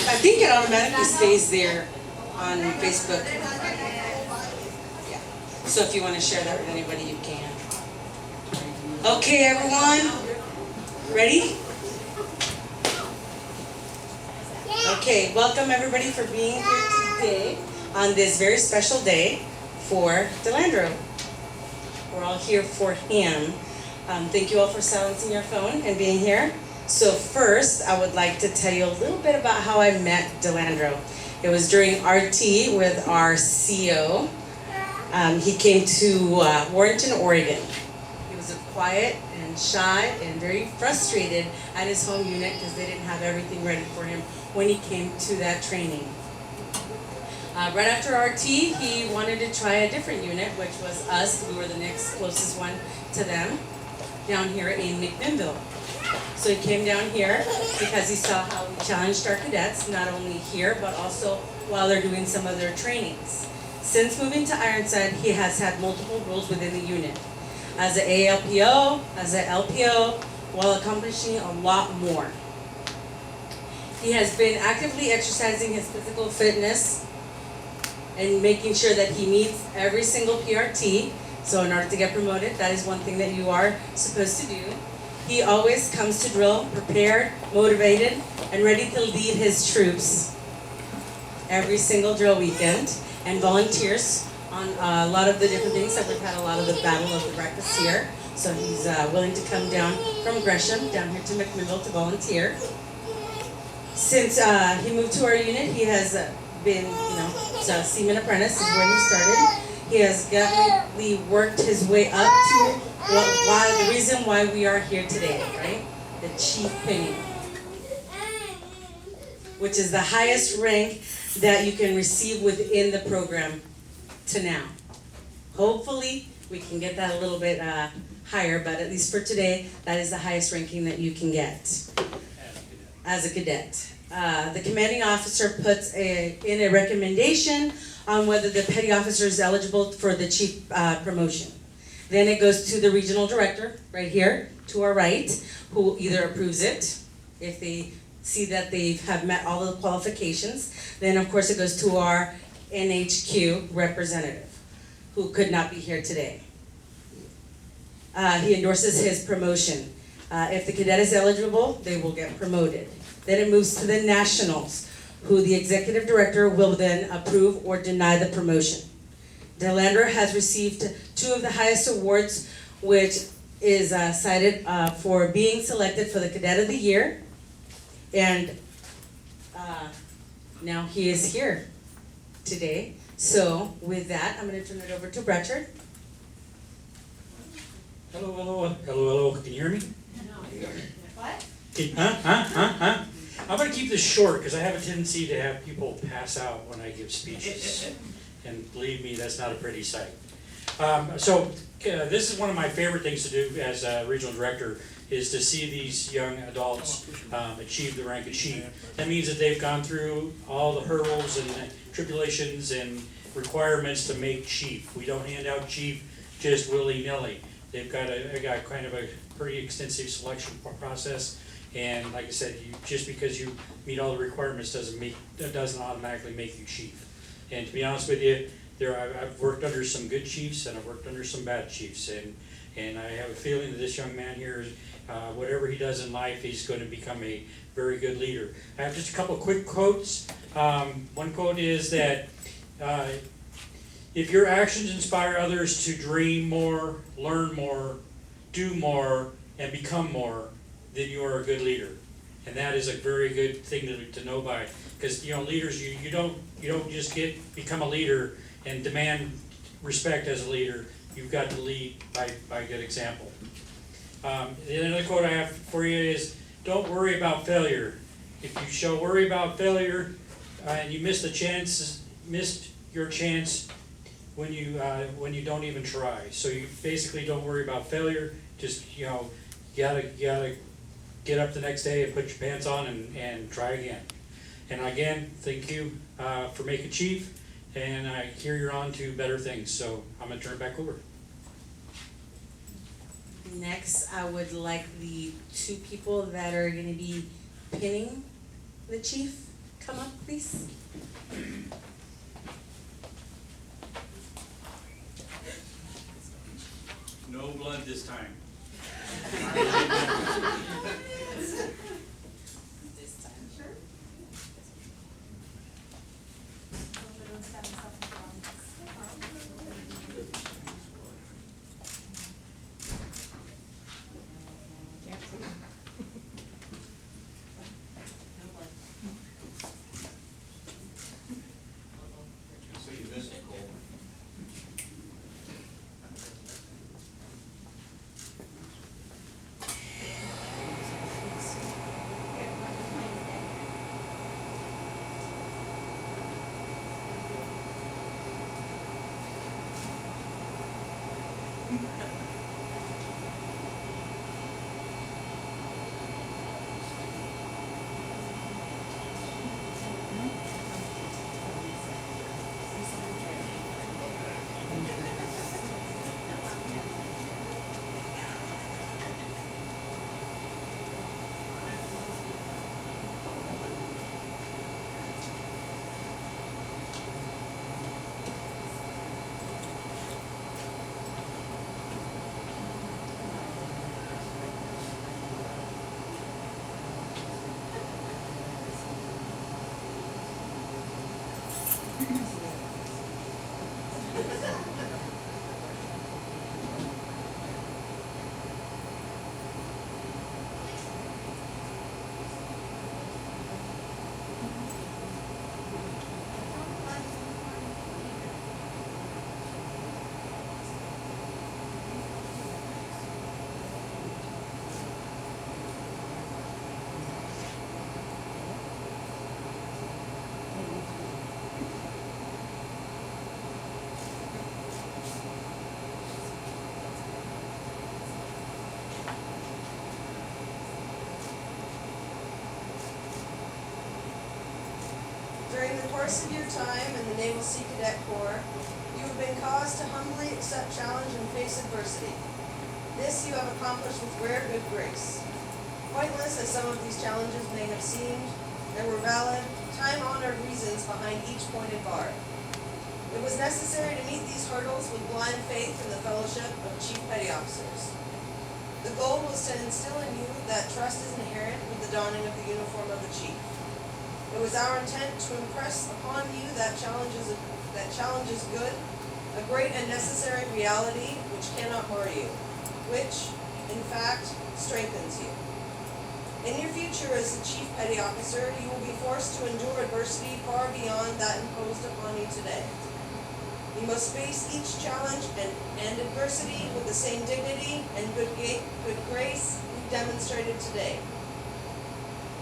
I think it automatically stays there on Facebook. Yeah. So if you want to share that with anybody, you can. Okay, everyone. Ready? Okay, welcome everybody for being here today on this very special day for Delandro. We're all here for him. Thank you all for silencing your phone and being here. So first, I would like to tell you a little bit about how I met Delandro. It was during RT with our CO. He came to Warrenton, Oregon. He was quiet and shy and very frustrated at his home unit because they didn't have everything ready for him when he came to that training. Right after RT, he wanted to try a different unit, which was us. We were the next closest one to them down here in McMinnville. So he came down here because he saw how we challenged our cadets, not only here, but also while they're doing some of their trainings. Since moving to Ironside, he has had multiple roles within the unit. As an ALPO, as an LPO, while accomplishing a lot more. He has been actively exercising his physical fitness and making sure that he meets every single PRT. So in order to get promoted, that is one thing that you are supposed to do. He always comes to drill prepared, motivated, and ready to lead his troops every single drill weekend, and volunteers on a lot of the different things. So we've had a lot of the Battle of the Breakfast here. So he's willing to come down from Gresham down here to McMinnville to volunteer. Since he moved to our unit, he has been, a seaman apprentice is when he started. He has definitely worked his way up to the reason why we are here today, right? The Chief Pinnng, which is the highest rank that you can receive within the program to now. Hopefully, we can get that a little bit higher, but at least for today, that is the highest ranking that you can get as a cadet. The commanding officer puts in a recommendation on whether the petty officer is eligible for the chief promotion. Then it goes to the regional director, right here, to our right, who either approves it, if they see that they have met all the qualifications. Then, of course, it goes to our NHQ representative, who could not be here today. He endorses his promotion. If the cadet is eligible, they will get promoted. Then it moves to the nationals, who the executive director will then approve or deny the promotion. Delandro has received 2 of the highest awards, which is cited for being selected for the Cadet of the Year, and now he is here today. So with that, I'm going to turn it over to Bratchard. Hello, hello, hello, hello. Can you hear me? No. What? I'm going to keep this short because I have a tendency to have people pass out when I give speeches. And believe me, that's not a pretty sight. This is one of my favorite things to do as a regional director, is to see these young adults achieve the rank of chief. That means that they've gone through all the hurdles and the tribulations and requirements to make chief. We don't hand out chief just willy-nilly. They've got kind of a pretty extensive selection process. And like I said, just because you meet all the requirements doesn't automatically make you chief. And to be honest with you, I've worked under some good chiefs and I've worked under some bad chiefs, and I have a feeling that this young man here, whatever he does in life, he's going to become a very good leader. I have just a couple of quick quotes. One quote is that if your actions inspire others to dream more, learn more, do more, and become more, then you are a good leader. And that is a very good thing to know by, because leaders, you don't just become a leader and demand respect as a leader. You've got to lead by good example. Another quote I have for you is, don't worry about failure. If you shall worry about failure and you missed your chance when you don't even try. So you basically don't worry about failure. Just you gotta get up the next day and put your pants on and try again. And again, thank you for making chief. And I hear you're on to better things. So I'm gonna turn it back over. Next, I would like the 2 people that are going to be pinning the chief come up, please. No blood this time. This time. Sure. So you missed Nicole. During the course of your time in the Naval Sea Cadet Corps, you have been caused to humbly accept challenge and face adversity. This you have accomplished with rare good grace. Pointless as some of these challenges may have seemed, there were valid, time-honored reasons behind each pointed bar. It was necessary to meet these hurdles with blind faith in the fellowship of Chief Petty Officers. The goal was to instill in you that trust is inherent with the donning of the uniform of the Chief. It was our intent to impress upon you that challenge is good, a great and necessary reality which cannot mar you, which, in fact, strengthens you. In your future as the Chief Petty Officer, you will be forced to endure adversity far beyond that imposed upon you today. You must face each challenge and adversity with the same dignity and good grace you demonstrated today.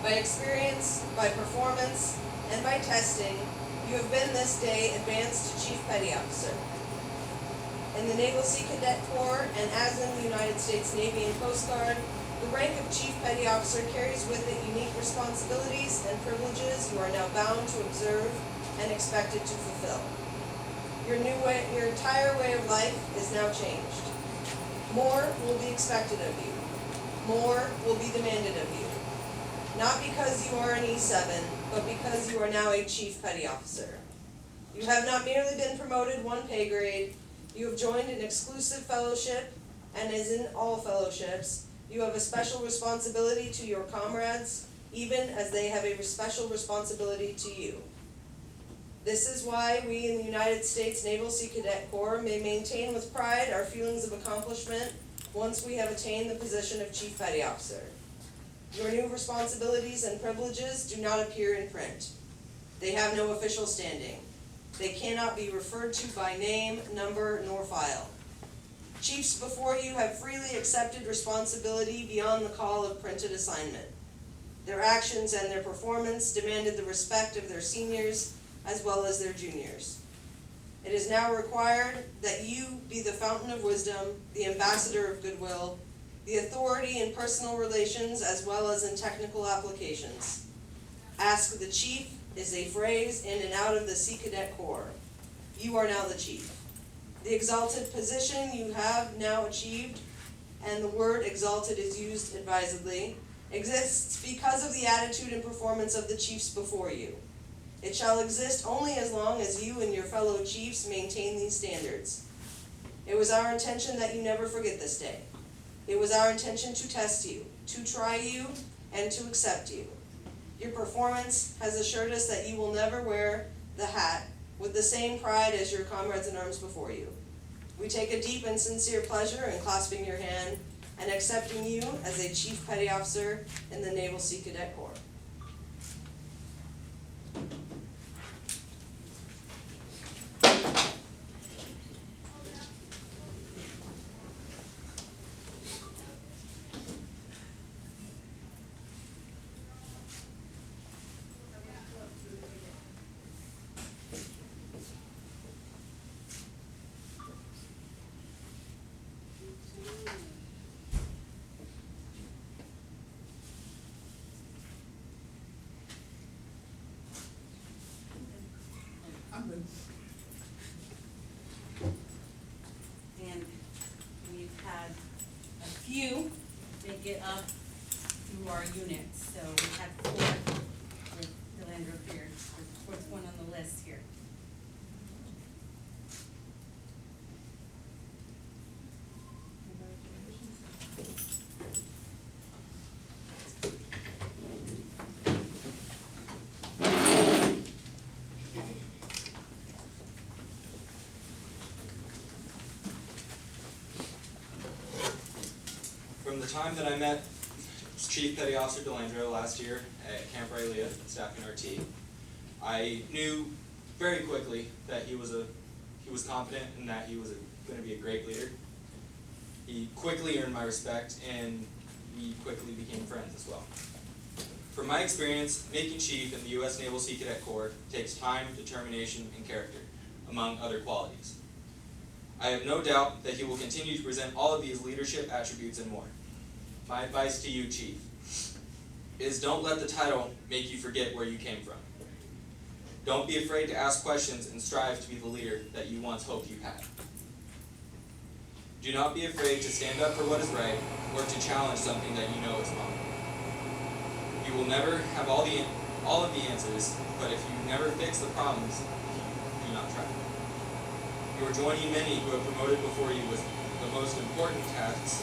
By experience, by performance, and by testing, you have been this day advanced to Chief Petty Officer. In the Naval Sea Cadet Corps, and as in the United States Navy and Coast Guard, the rank of Chief Petty Officer carries with it unique responsibilities and privileges you are now bound to observe and expected to fulfill. Your entire way of life is now changed. More will be expected of you. More will be demanded of you. Not because you are an E7, but because you are now a Chief Petty Officer. You have not merely been promoted one pay grade, you have joined an exclusive fellowship, and as in all fellowships, you have a special responsibility to your comrades, even as they have a special responsibility to you. This is why we in the United States Naval Sea Cadet Corps may maintain with pride our feelings of accomplishment once we have attained the position of Chief Petty Officer. Your new responsibilities and privileges do not appear in print. They have no official standing. They cannot be referred to by name, number, nor file. Chiefs before you have freely accepted responsibility beyond the call of printed assignment. Their actions and their performance demanded the respect of their seniors as well as their juniors. It is now required that you be the fountain of wisdom, the ambassador of goodwill, the authority in personal relations as well as in technical applications. Ask the Chief is a phrase in and out of the Sea Cadet Corps. You are now the Chief. The exalted position you have now achieved, and the word exalted is used advisedly, exists because of the attitude and performance of the chiefs before you. It shall exist only as long as you and your fellow chiefs maintain these standards. It was our intention that you never forget this day. It was our intention to test you, to try you, and to accept you. Your performance has assured us that you will never wear the hat with the same pride as your comrades in arms before you. We take a deep and sincere pleasure in clasping your hand and accepting you as a Chief Petty Officer in the Naval Sea Cadet Corps. And we've had a few make it up through our units. So we had 4 with Delandro here, the 4th one on the list here. From the time that I met Chief Petty Officer Delandro last year at Camp Rylea, staffing our T, I knew very quickly that he was competent and that he was going to be a great leader. He quickly earned my respect, and we quickly became friends as well. From my experience, making Chief in the U.S. Naval Sea Cadet Corps takes time, determination, and character, among other qualities. I have no doubt that he will continue to present all of these leadership attributes and more. My advice to you, Chief, is don't let the title make you forget where you came from. Don't be afraid to ask questions and strive to be the leader that you once hoped you had. Do not be afraid to stand up for what is right or to challenge something that you know is wrong. You will never have all of the answers, but if you never fix the problems, do not try. You are joining many who have promoted before you with the most important tasks,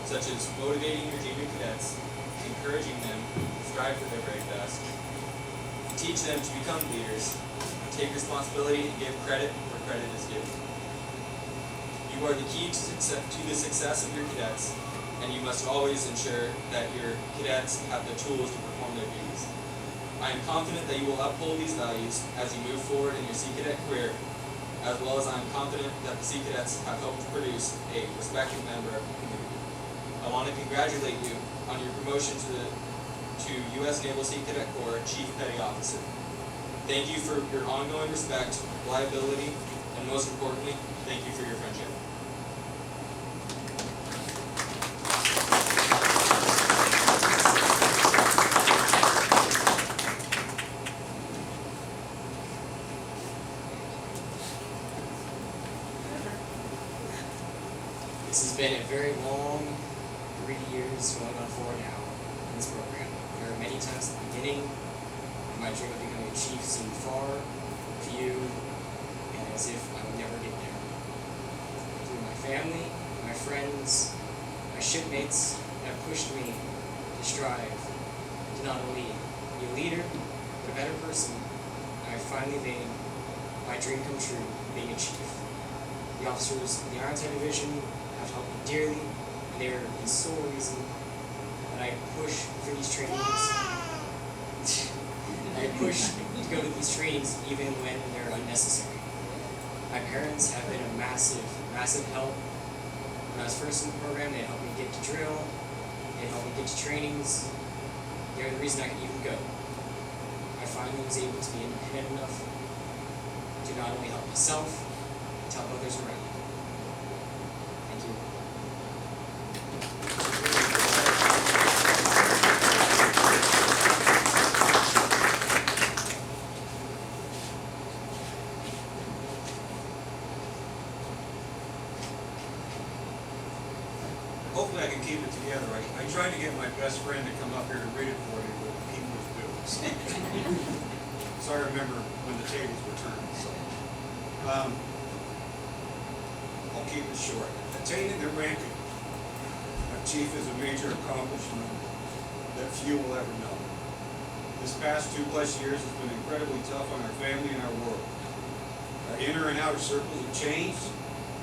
such as motivating your junior cadets, encouraging them to strive for their very best, teach them to become leaders, take responsibility and give credit where credit is due. You are the key to the success of your cadets, and you must always ensure that your cadets have the tools to perform their duties. I am confident that you will uphold these values as you move forward in your Sea Cadet career, as well as I am confident that the Sea Cadets have helped produce a respected member of the community. I want to congratulate you on your promotion to U.S. Naval Sea Cadet Corps Chief Petty Officer. Thank you for your ongoing respect, reliability, and most importantly, thank you for your friendship. This has been a very long 3 years, going on 4 now, in this program. There are many times at the beginning, my dream of becoming a chief seemed far, few, and as if I would never get there. Through my family, my friends, my shipmates have pushed me to strive to not only be a leader, but a better person. I finally made my dream come true, being a chief. The officers in the Ironside Division have helped me dearly, and they are the sole reason that I push for these trainings. I push to go to these trainings even when they're unnecessary. My parents have been a massive, massive help. When I was first in the program, they helped me get to drill, they helped me get to trainings. They're the reason I could even go. I finally was able to be independent enough to not only help myself, but to help others around me. Thank you. Hopefully I can keep it together. I tried to get my best friend to come up here to read it for me, but he was busy. So I remember when the tables were turned. So I'll keep it short. Attaining the ranking of chief is a major accomplishment that few will ever know. This past 2+ years has been incredibly tough on our family and our world. Our inner and outer circles have changed.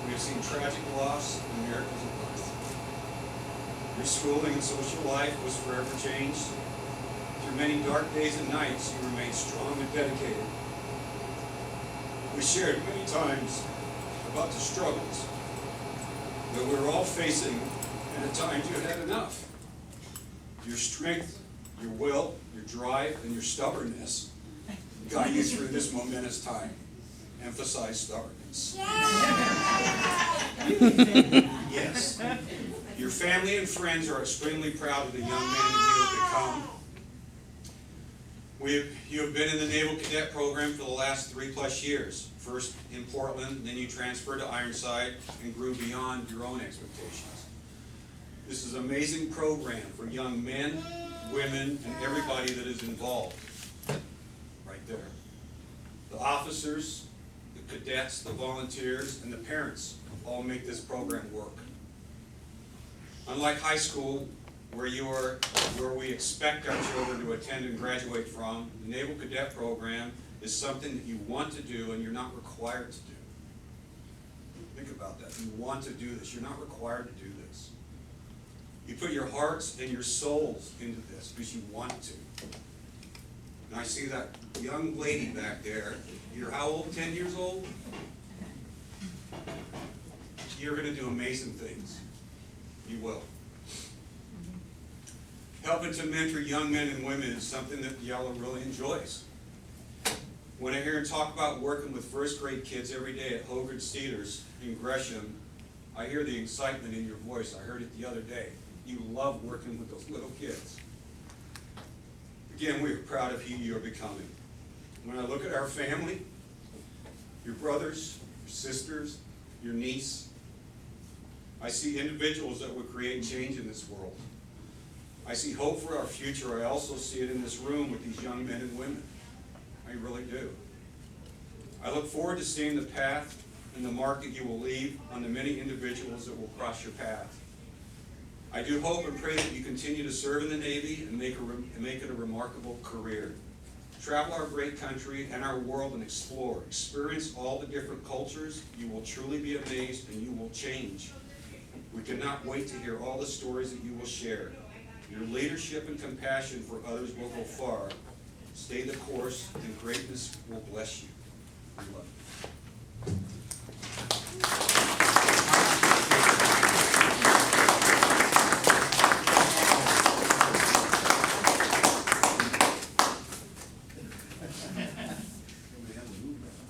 We have seen tragic loss and miracles of birth. Your schooling and social life was forever changed. Through many dark days and nights, you remained strong and dedicated. We shared many times about the struggles that we were all facing, and at times you had enough. Your strength, your will, your drive, and your stubbornness got you through this momentous time. Emphasize stubbornness. Yes. Your family and friends are extremely proud of the young man that you have become. You have been in the Naval Cadet Program for the last 3+ years. First in Portland, then you transferred to Ironside and grew beyond your own expectations. This is an amazing program for young men, women, and everybody that is involved. Right there. The officers, the cadets, the volunteers, and the parents all make this program work. Unlike high school, where we expect our children to attend and graduate from, the Naval Cadet Program is something that you want to do and you're not required to do. Think about that. You want to do this. You're not required to do this. You put your hearts and your souls into this because you want to. And I see that young lady back there. You're how old? 10 years old? You're going to do amazing things. You will. Helping to mentor young men and women is something that Yellow really enjoys. When I hear and talk about working with first grade kids every day at Hogarth Cedars in Gresham, I hear the excitement in your voice. I heard it the other day. You love working with those little kids. Again, we are proud of who you are becoming. When I look at our family, your brothers, your sisters, your niece, I see individuals that will create change in this world. I see hope for our future. I also see it in this room with these young men and women. I really do. I look forward to seeing the path and the mark that you will leave on the many individuals that will cross your path. I do hope and pray that you continue to serve in the Navy and make it a remarkable career. Travel our great country and our world and explore. Experience all the different cultures. You will truly be amazed and you will change. We cannot wait to hear all the stories that you will share. Your leadership and compassion for others will go far. Stay the course and greatness will bless you. We love you.